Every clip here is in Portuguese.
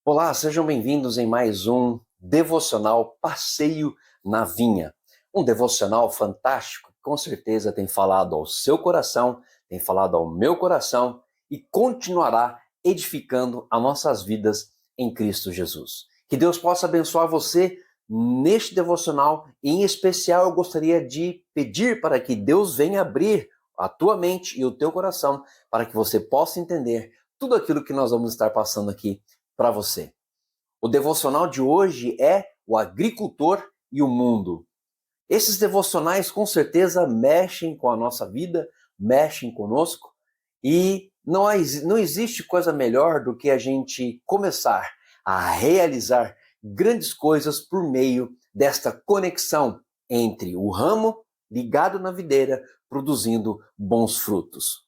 Olá, sejam bem-vindos em mais um devocional Passeio na Vinha. Um devocional fantástico que com certeza tem falado ao seu coração, tem falado ao meu coração e continuará edificando as nossas vidas em Cristo Jesus. Que Deus possa abençoar você neste devocional e, em especial, eu gostaria de pedir para que Deus venha abrir a tua mente e o teu coração para que você possa entender tudo aquilo que nós vamos estar passando aqui para você. O devocional de hoje é o agricultor e o mundo. Esses devocionais com certeza mexem com a nossa vida, mexem conosco e não existe coisa melhor do que a gente começar a realizar grandes coisas por meio desta conexão entre o ramo ligado na videira, produzindo bons frutos.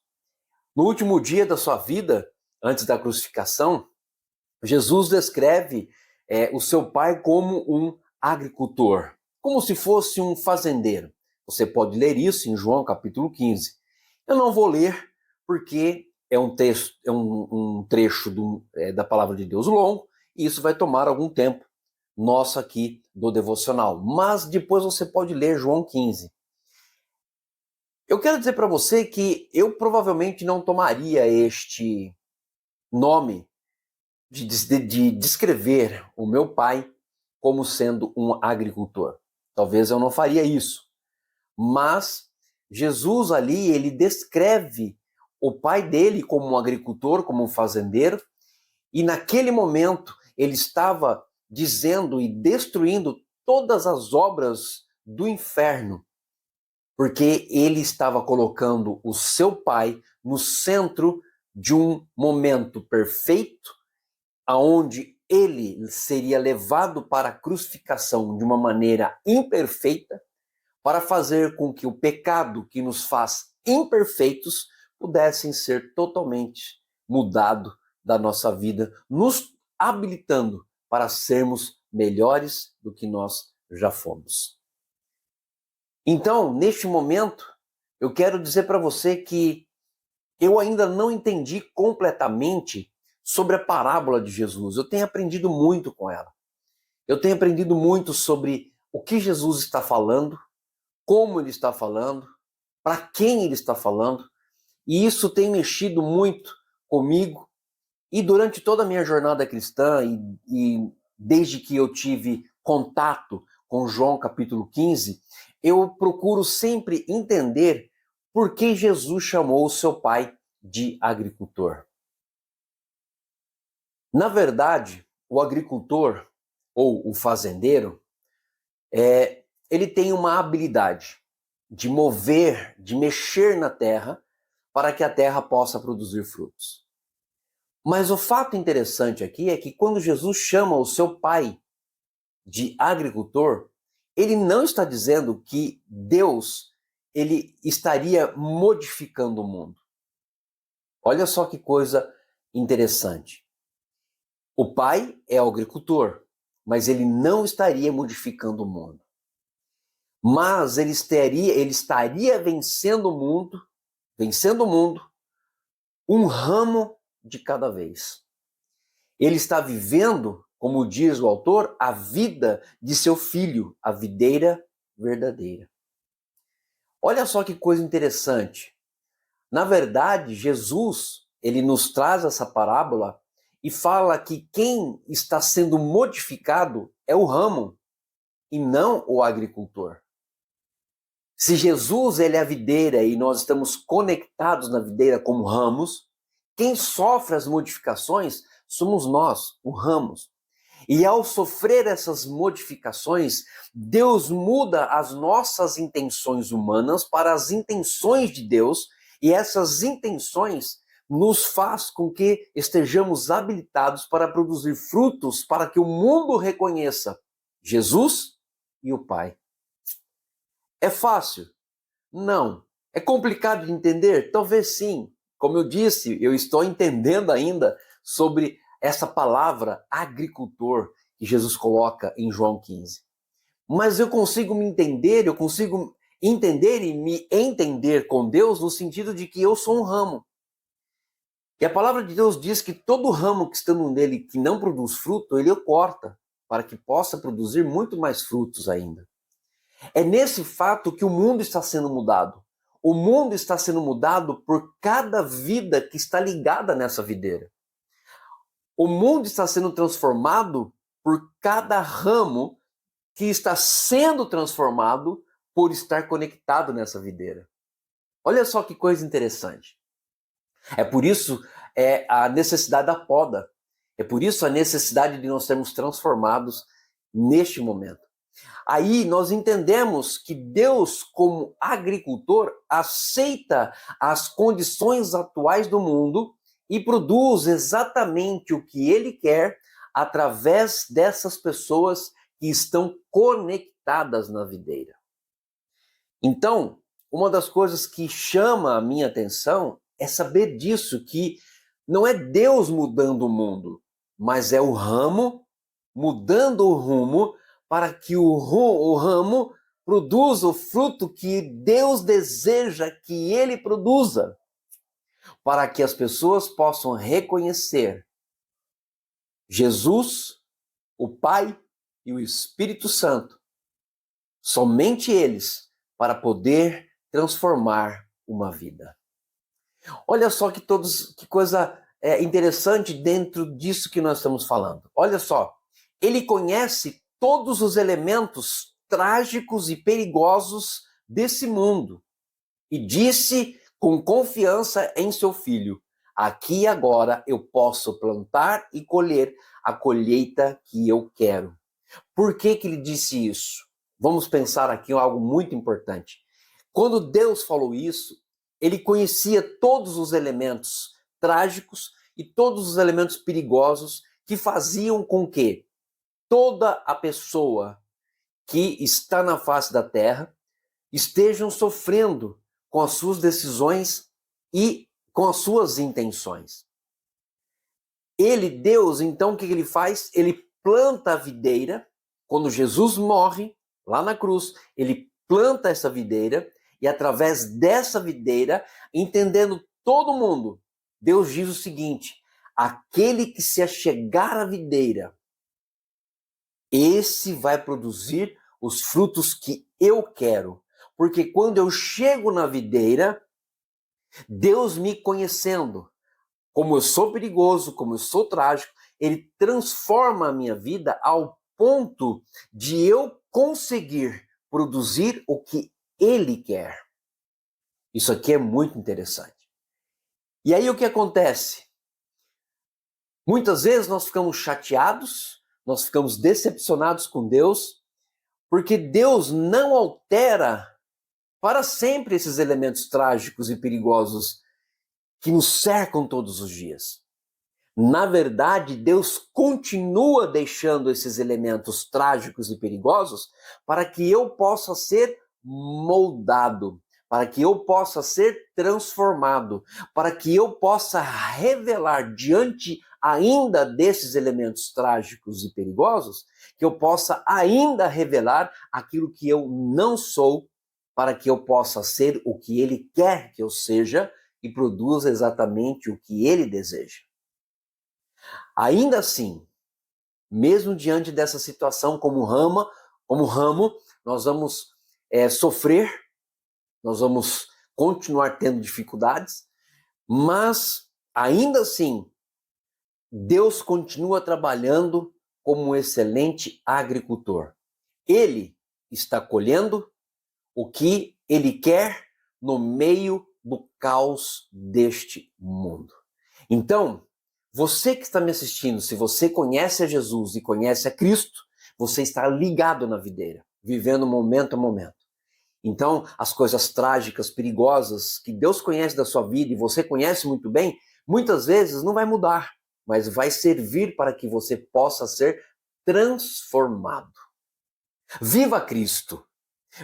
No último dia da sua vida, antes da crucificação, Jesus descreve o seu pai como um agricultor, como se fosse um fazendeiro. Você pode ler isso em João capítulo 15. Eu não vou ler porque é um texto, um trecho da palavra de Deus longo e isso vai tomar algum tempo nosso aqui do devocional. Mas depois você pode ler João 15. Eu quero dizer para você que eu provavelmente não tomaria este nome de descrever o meu pai como sendo um agricultor. Talvez eu não faria isso. Mas Jesus ali, ele descreve o pai dele como um agricultor, como um fazendeiro, e naquele momento ele estava dizendo e destruindo todas as obras do inferno, porque ele estava colocando o seu pai no centro de um momento perfeito aonde ele seria levado para a crucificação de uma maneira imperfeita, para fazer com que o pecado que nos faz imperfeitos pudessem ser totalmente mudado da nossa vida, nos habilitando para sermos melhores do que nós já fomos. Então, neste momento, eu quero dizer para você que eu ainda não entendi completamente sobre a parábola de Jesus. Eu tenho aprendido muito com ela. Eu tenho aprendido muito sobre o que Jesus está falando, como ele está falando, para quem ele está falando. E isso tem mexido muito comigo. E durante toda a minha jornada cristã, e desde que eu tive contato com João capítulo 15, eu procuro sempre entender por que Jesus chamou o seu pai de agricultor. Na verdade, o agricultor ou o fazendeiro, ele tem uma habilidade de mover, de mexer na terra para que a terra possa produzir frutos. Mas o fato interessante aqui é que quando Jesus chama o seu pai de agricultor, ele não está dizendo que Deus ele estaria modificando o mundo. Olha só que coisa interessante. O pai é o agricultor, mas ele não estaria modificando o mundo. Mas ele estaria vencendo o mundo, um ramo de cada vez. Ele está vivendo, como diz o autor, a vida de seu filho, a videira verdadeira. Olha só que coisa interessante. Na verdade, Jesus, ele nos traz essa parábola e fala que quem está sendo modificado é o ramo e não o agricultor. Se Jesus ele é a videira e nós estamos conectados na videira como ramos, quem sofre as modificações somos nós, os ramos. E ao sofrer essas modificações, Deus muda as nossas intenções humanas para as intenções de Deus, e essas intenções nos faz com que estejamos habilitados para produzir frutos para que o mundo reconheça Jesus e o Pai. É fácil? Não. É complicado de entender? Talvez sim. Como eu disse, eu estou entendendo ainda sobre essa palavra agricultor que Jesus coloca em João 15. Mas eu consigo entender e me entender com Deus no sentido de que eu sou um ramo. E a palavra de Deus diz que todo ramo que estando nele que não produz fruto, ele o corta, para que possa produzir muito mais frutos ainda. É nesse fato que o mundo está sendo mudado. O mundo está sendo mudado por cada vida que está ligada nessa videira. O mundo está sendo transformado por cada ramo que está sendo transformado por estar conectado nessa videira. Olha só que coisa interessante. É por isso a necessidade da poda. É por isso a necessidade de nós sermos transformados neste momento. Aí nós entendemos que Deus, como agricultor, aceita as condições atuais do mundo e produz exatamente o que ele quer através dessas pessoas que estão conectadas na videira. Então, uma das coisas que chama a minha atenção é saber disso, que não é Deus mudando o mundo, mas é o ramo mudando o rumo para que o ramo produza o fruto que Deus deseja que ele produza, para que as pessoas possam reconhecer Jesus, o Pai e o Espírito Santo, somente eles, para poder transformar uma vida. Olha só que coisa interessante dentro disso que nós estamos falando. Olha só, ele conhece todos os elementos trágicos e perigosos desse mundo e disse com confiança em seu filho: aqui e agora eu posso plantar e colher a colheita que eu quero. Por que ele disse isso? Vamos pensar aqui em algo muito importante. Quando Deus falou isso, ele conhecia todos os elementos trágicos e todos os elementos perigosos que faziam com que toda a pessoa que está na face da terra estejam sofrendo com as suas decisões e com as suas intenções. Deus, então, o que ele faz? Ele planta a videira. Quando Jesus morre lá na cruz, ele planta essa videira e através dessa videira, entendendo todo mundo, Deus diz o seguinte: aquele que se achegar à videira, esse vai produzir os frutos que eu quero. Porque quando eu chego na videira, Deus me conhecendo, como eu sou perigoso, como eu sou trágico, ele transforma a minha vida ao ponto de eu conseguir produzir o que ele quer. Isso aqui é muito interessante. E aí o que acontece? Muitas vezes nós ficamos chateados, nós ficamos decepcionados com Deus, porque Deus não altera para sempre esses elementos trágicos e perigosos que nos cercam todos os dias. Na verdade, Deus continua deixando esses elementos trágicos e perigosos para que eu possa ser moldado, para que eu possa ser transformado, para que eu possa revelar diante ainda desses elementos trágicos e perigosos, que eu possa ainda revelar aquilo que eu não sou, para que eu possa ser o que Ele quer que eu seja e produza exatamente o que Ele deseja. Ainda assim, mesmo diante dessa situação como ramo, nós vamos sofrer, nós vamos continuar tendo dificuldades, mas ainda assim, Deus continua trabalhando como um excelente agricultor. Ele está colhendo o que ele quer no meio do caos deste mundo. Então, você que está me assistindo, se você conhece a Jesus e conhece a Cristo, você está ligado na videira, vivendo momento a momento. Então, as coisas trágicas, perigosas, que Deus conhece da sua vida e você conhece muito bem, muitas vezes não vai mudar, mas vai servir para que você possa ser transformado. Viva Cristo!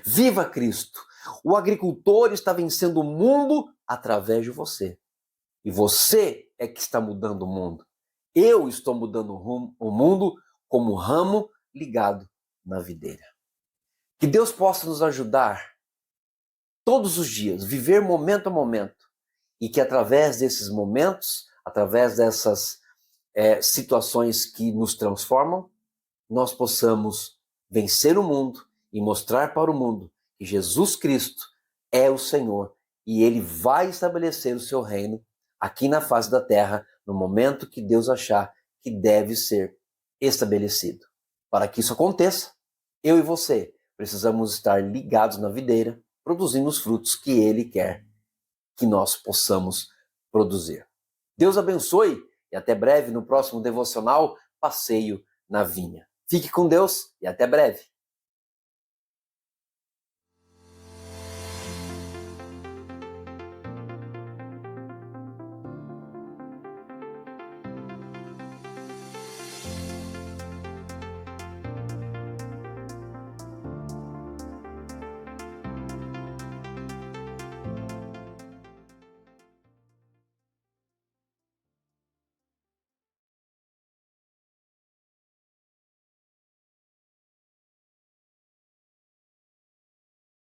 Viva Cristo! O agricultor está vencendo o mundo através de você. E você é que está mudando o mundo. Eu estou mudando o mundo como ramo ligado na videira. Que Deus possa nos ajudar todos os dias, viver momento a momento. E que através desses momentos, através dessas situações que nos transformam, nós possamos vencer o mundo e mostrar para o mundo que Jesus Cristo é o Senhor e Ele vai estabelecer o seu reino aqui na face da terra no momento que Deus achar que deve ser estabelecido. Para que isso aconteça, eu e você precisamos estar ligados na videira, produzindo os frutos que Ele quer que nós possamos produzir. Deus abençoe e até breve no próximo devocional Passeio na Vinha. Fique com Deus e até breve.